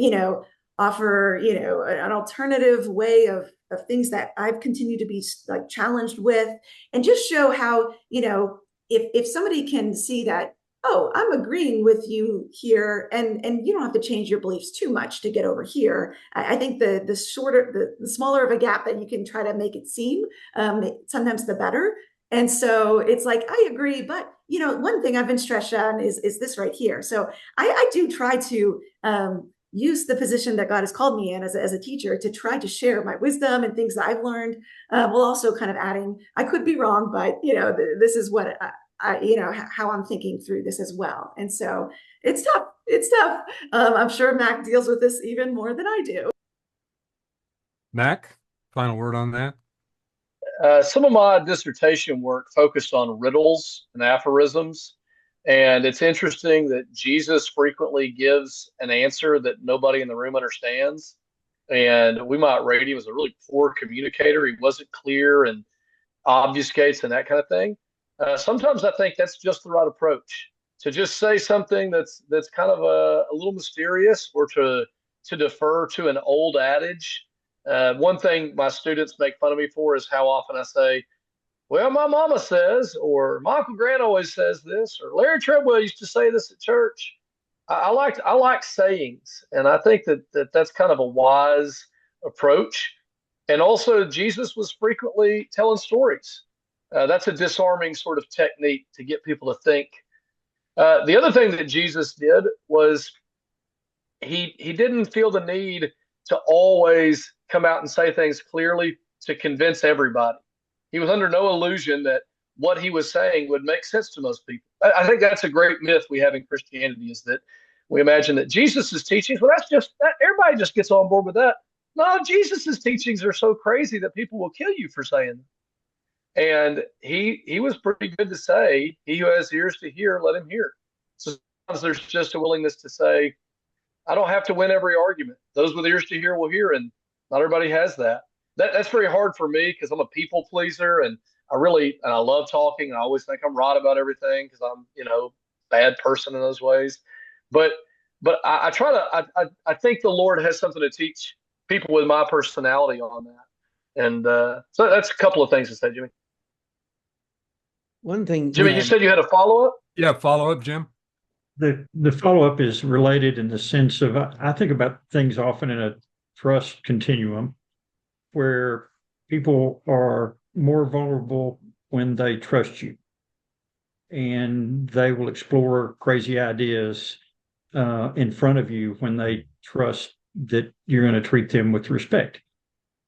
S5: offer, an alternative way of things that I've continued to be like challenged with, and just show how, if somebody can see that oh, I'm agreeing with you here, and you don't have to change your beliefs too much to get over here. I think the shorter, the smaller of a gap that you can try to make it seem, sometimes the better. And so it's like, I agree, but one thing I've been stressed on is this right here. So I do try to use the position that God has called me in as a teacher to try to share my wisdom and things that I've learned, while also kind of adding, I could be wrong, but this is what how I'm thinking through this as well. And so it's tough. It's tough. I'm sure Mac deals with this even more than I do.
S3: Mac, final word on that?
S7: Some of my dissertation work focused on riddles and aphorisms. And it's interesting that Jesus frequently gives an answer that nobody in the room understands. And we might rate him as a really poor communicator. He wasn't clear and obfuscates and that kind of thing. Sometimes I think that's just the right approach, to just say something that's kind of a little mysterious, or to defer to an old adage. One thing my students make fun of me for is how often I say, well, my mama says, or my Uncle Grant always says this, or Larry Treadwell used to say this at church. I like sayings, and I think that's kind of a wise approach. And also, Jesus was frequently telling stories. That's a disarming sort of technique to get people to think. The other thing that Jesus did was he didn't feel the need to always come out and say things clearly to convince everybody. He was under no illusion that what he was saying would make sense to most people. I think that's a great myth we have in Christianity, is that we imagine that Jesus's teachings, well, that's just that everybody just gets on board with that. No, Jesus's teachings are so crazy that people will kill you for saying them. And he was pretty good to say, he who has ears to hear, let him hear. So sometimes there's just a willingness to say, I don't have to win every argument. Those with ears to hear will hear, and not everybody has that. That's very hard for me because I'm a people pleaser, and I love talking, and I always think I'm right about everything because I'm bad person in those ways. But I try to I think the Lord has something to teach people with my personality on that, and so that's a couple of things to say, Jimmy.
S8: One thing,
S7: Jimmy, you said you had a follow up.
S3: Yeah, follow up, Jim.
S9: The follow-up is related in the sense of I think about things often in a trust continuum where people are more vulnerable when they trust you, and they will explore crazy ideas in front of you when they trust that you're going to treat them with respect.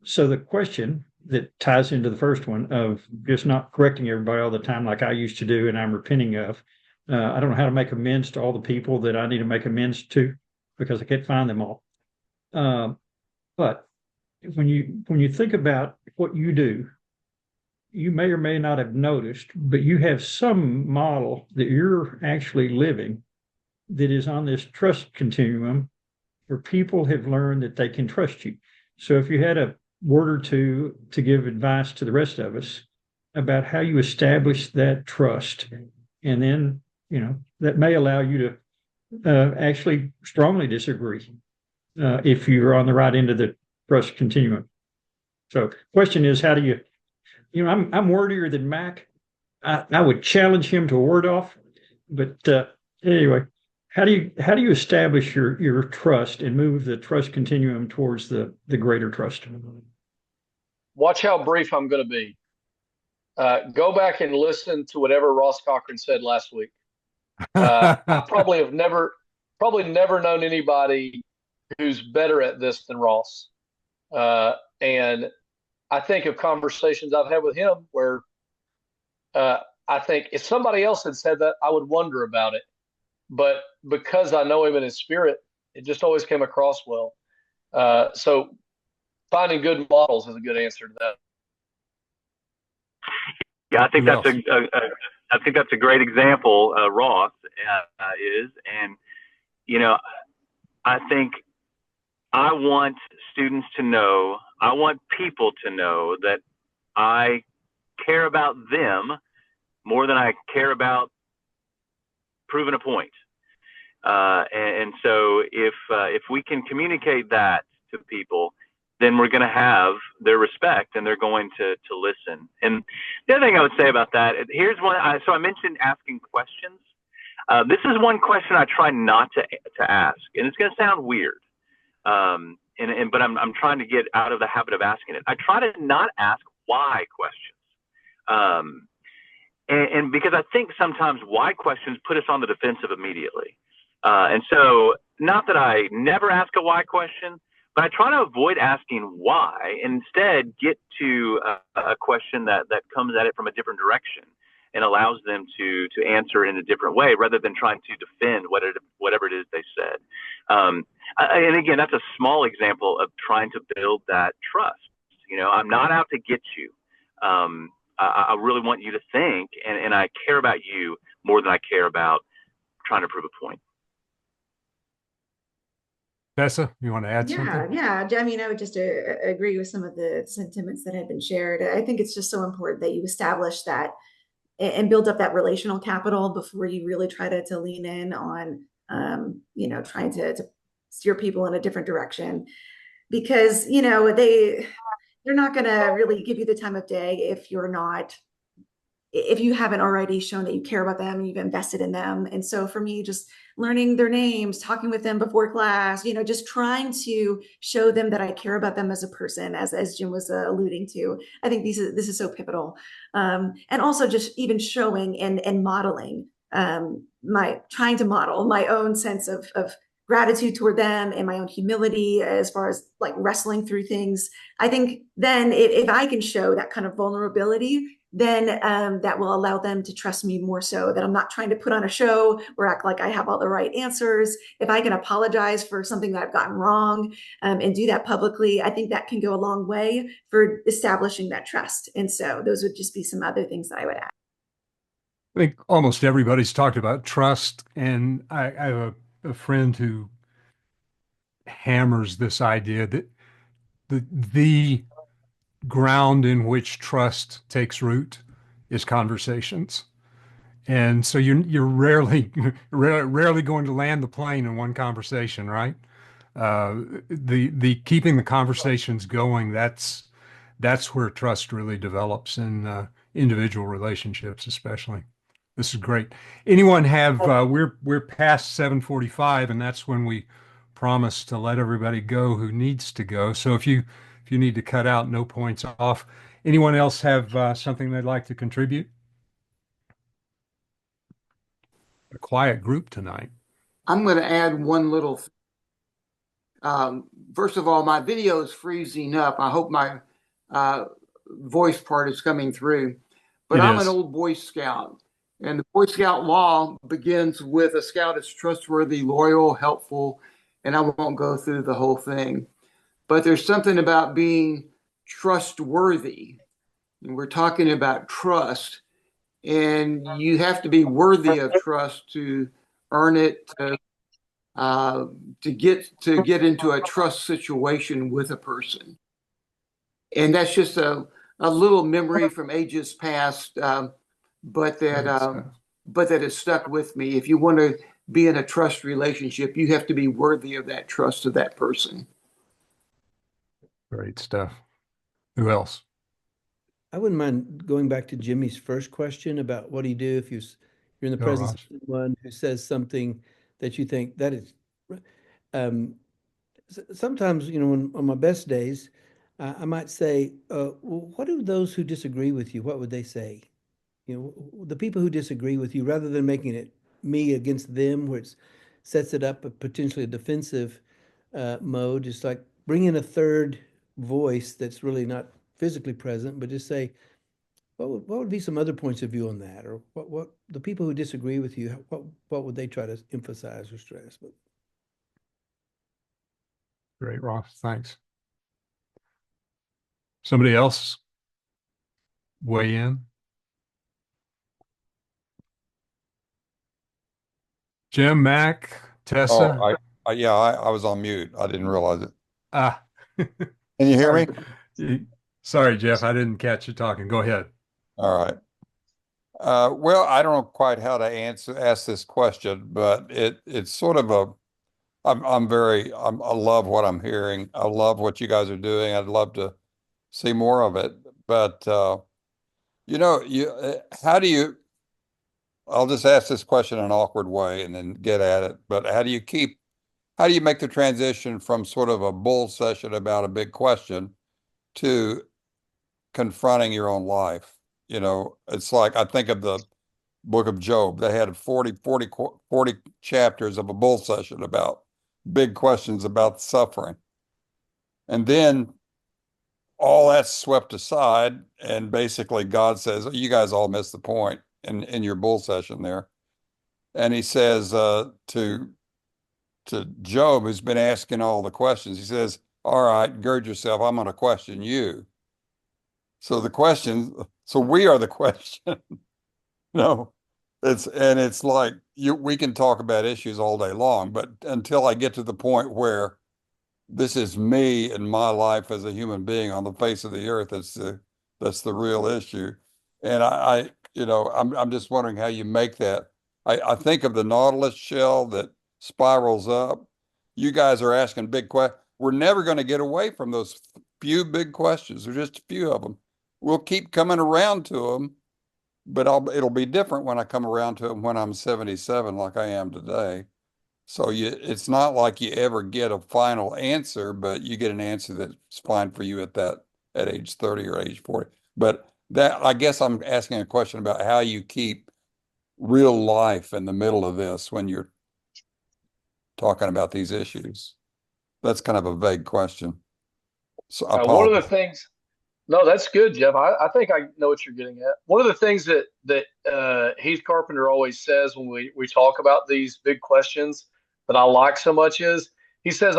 S9: So the question that ties into the first one of just not correcting everybody all the time like I used to do and I'm repenting of, I don't know how to make amends to all the people that I need to make amends to because I can't find them all. But when you think about what you do, you may or may not have noticed, but you have some model that you're actually living that is on this trust continuum where people have learned that they can trust you. So if you had a word or two to give advice to the rest of us about how you establish that trust, and then that may allow you to actually strongly disagree if you're on the right end of the trust continuum. So question is, how do you I'm wordier than Mac. I would challenge him to a word off, but anyway, how do you establish your trust and move the trust continuum towards the greater trust?
S7: Watch how brief I'm going to be. Go back and listen to whatever Ross Cochran said last week. I probably never known anybody who's better at this than Ross. And I think of conversations I've had with him where I think if somebody else had said that, I would wonder about it. But because I know him in his spirit, it just always came across well. So finding good models is a good answer to that.
S4: Yeah, I think that's a great example. Ross is, and I think I want students to know, I want people to know that I care about them more than I care about proving a point. And so if we can communicate that to people, then we're going to have their respect and they're going to listen. And the other thing I would say about that, here's one. So I mentioned asking questions.
S10: This is one question I try not to ask, and it's going to sound weird. But I'm trying to get out of the habit of asking it. I try to not ask why questions. And because I think sometimes why questions put us on the defensive immediately. And so not that I never ask a why question, but I try to avoid asking why and instead get to a question that comes at it from a different direction and allows them to answer in a different way rather than trying to defend whatever it is they said. And again, that's a small example of trying to build that trust. I'm not out to get you. I really want you to think, and I care about you more than I care about trying to prove a point.
S3: Tessa, you want to add something?
S5: Yeah. I mean, I would just agree with some of the sentiments that have been shared. I think it's just so important that you establish that and build up that relational capital before you really try to lean in on, trying to steer people in a different direction, because, they're not going to really give you the time of day if you haven't already shown that you care about them and you've invested in them. And so for me, just learning their names, talking with them before class, just trying to show them that I care about them as a person, as Jim was alluding to. I think this is so pivotal. And also just even showing and modeling, trying to model my own sense of gratitude toward them and my own humility as far as like wrestling through things. I think then if I can show that kind of vulnerability, then that will allow them to trust me more, so that I'm not trying to put on a show or act like I have all the right answers. If I can apologize for something that I've gotten wrong and do that publicly, I think that can go a long way for establishing that trust. And so those would just be some other things that I would add.
S3: I think almost everybody's talked about trust, and I have a friend who hammers this idea that the ground in which trust takes root is conversations. And so you're rarely going to land the plane in one conversation, right? The keeping the conversations going, that's where trust really develops in individual relationships, especially. This is great. Anyone have we're past 7:45, and that's when we promise to let everybody go who needs to go. So if you need to cut out, no points off. Anyone else have something they'd like to contribute? A quiet group tonight.
S11: I'm going to add one little. First of all, my video is freezing up. I hope my voice part is coming through. But I'm an old Boy Scout, and the Boy Scout law begins with a scout is trustworthy, loyal, helpful, and I won't go through the whole thing. But there's something about being trustworthy, and we're talking about trust, and you have to be worthy of trust to earn it, to get into a trust situation with a person. And that's just a little memory from ages past, but that has stuck with me. If you want to be in a trust relationship, you have to be worthy of that trust of that person.
S3: Great stuff. Who else?
S8: I wouldn't mind going back to Jimmy's first question about what do you do if you're in the presence of someone who says something that you think that is. Sometimes, on my best days, I might say, well, what do those who disagree with you, what would they say? The people who disagree with you, rather than making it me against them, where it sets it up a potentially a defensive mode, just like bring in a third voice that's really not physically present, but just say, what would be some other points of view on that? Or what the people who disagree with you, what would they try to emphasize or stress? But
S3: great, Ross. Thanks. Somebody else weigh in? Jim, Mac, Tessa?
S12: Oh, I was on mute. I didn't realize it.
S3: Can
S12: you hear me?
S3: Sorry, Jeff, I didn't catch you talking. Go ahead.
S12: All right. Well, I don't know quite how to ask this question, but it's sort of I love what I'm hearing. I love what you guys are doing. I'd love to see more of it. But how do you I'll just ask this question in an awkward way and then get at it. But how do you make the transition from sort of a bull session about a big question to confronting your own life? You know, it's like I think of the book of Job. They had 40 chapters of a bull session about big questions about suffering. And then all that's swept aside, and basically God says, you guys all missed the point in your bull session there. And he says to Job, who's been asking all the questions, he says, all right, gird yourself, I'm going to question you. So we are the question. No, it's like we can talk about issues all day long, but until I get to the point where this is me and my life as a human being on the face of the earth, that's the real issue. And I'm just wondering how you make that. I think of the Nautilus shell that spirals up. You guys are asking big questions. We're never going to get away from those few big questions. There's just a few of them. We'll keep coming around to them, but it'll be different when I come around to them when I'm 77, like I am today. So it's not like you ever get a final answer, but you get an answer that's fine for you at age 30 or age 40. But I guess I'm asking a question about how you keep real life in the middle of this when you're talking about these issues. That's kind of a vague question. So I
S7: One of the
S12: apologize.
S7: things, no, that's good, Jeff. I think I know what you're getting at. One of the things that Heath Carpenter always says when we talk about these big questions that I like so much is he says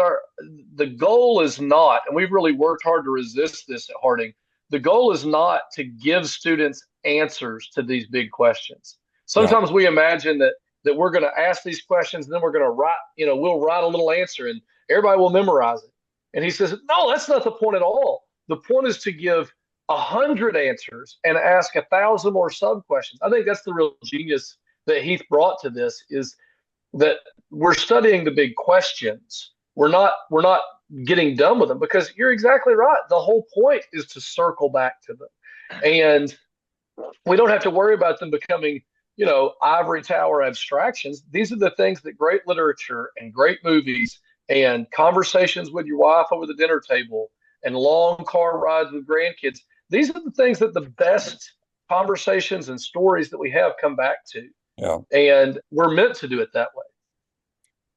S7: the goal is not, and we've really worked hard to resist this at Harding. The goal is not to give students answers to these big questions. Sometimes we imagine that we're going to ask these questions and then we're going to write, we'll write a little answer and everybody will memorize it. And he says, no, that's not the point at all. The point is to give 100 answers and ask 1,000 more sub questions. I think that's the real genius that Heath brought to this is that we're studying the big questions. We're not getting done with them because you're exactly right. The whole point is to circle back to them. And we don't have to worry about them becoming, ivory tower abstractions. These are the things that great literature and great movies and conversations with your wife over the dinner table and long car rides with grandkids. These are the things that the best conversations and stories that we have come back to.
S12: Yeah.
S7: And we're meant to do it that way.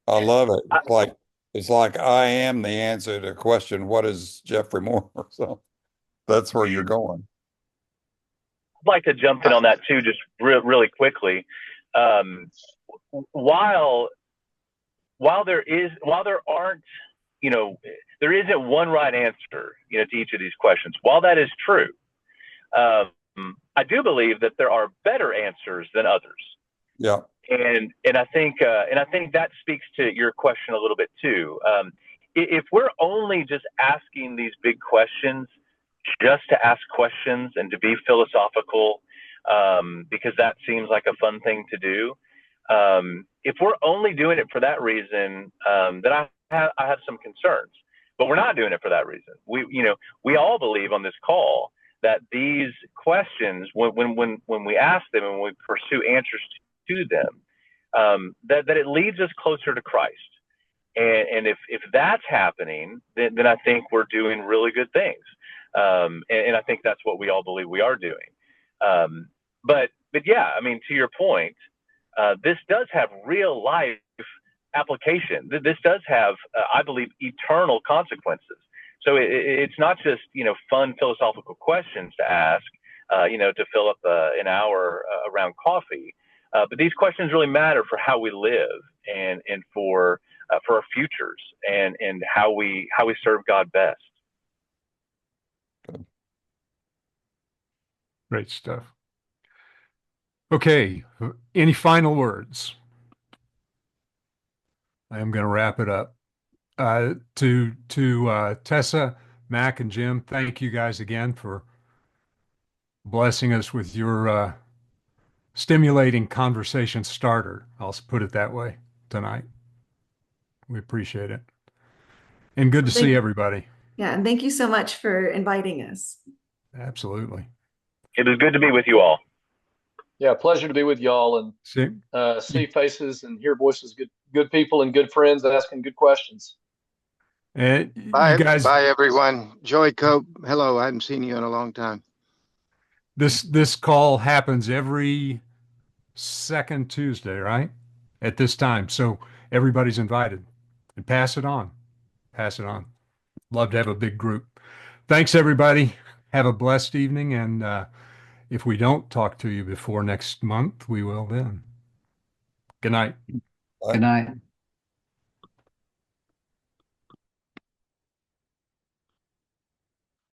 S12: I love it. It's like I am the answer to the question, what is Jeffrey Moore? So that's where you're going.
S10: I'd like to jump in on that too, just really quickly. While there aren't, there isn't one right answer, to each of these questions. While that is true, I do believe that there are better answers than others.
S12: Yeah.
S10: And I think that speaks to your question a little bit too. If we're only just asking these big questions just to ask questions and to be philosophical, because that seems like a fun thing to do. If we're only doing it for that reason, then I have some concerns. But we're not doing it for that reason. We all believe on this call that these questions, when we ask them and we pursue answers to them, that it leads us closer to Christ. And if that's happening, then I think we're doing really good things. And I think that's what we all believe we are doing. But yeah, I mean, to your point, this does have real life application. This does have, I believe, eternal consequences. So it's not just, fun philosophical questions to ask, to fill up an hour around coffee. But these questions really matter for how we live and for our futures and how we serve God best.
S3: Great stuff. Okay, any final words? I am going to wrap it up. To Tessa, Mac, and Jim, thank you guys again for blessing us with your stimulating conversation starter. I'll put it that way tonight. We appreciate it. And good to see everybody.
S5: Yeah, and thank you so much for inviting us.
S3: Absolutely.
S10: It was good to be with you all.
S7: Yeah, pleasure to be with y'all and see faces and hear voices, good people and good friends asking good questions.
S3: And
S13: Bye,
S3: you guys,
S13: bye everyone. Joey Cope, hello. I haven't seen you in a long time.
S3: this call happens every second Tuesday, right? At this time. So everybody's invited. And pass it on. Pass it on. Love to have a big group. Thanks, everybody. Have a blessed evening. And if we don't talk to you before next month, we will then. Good night.
S2: Good night.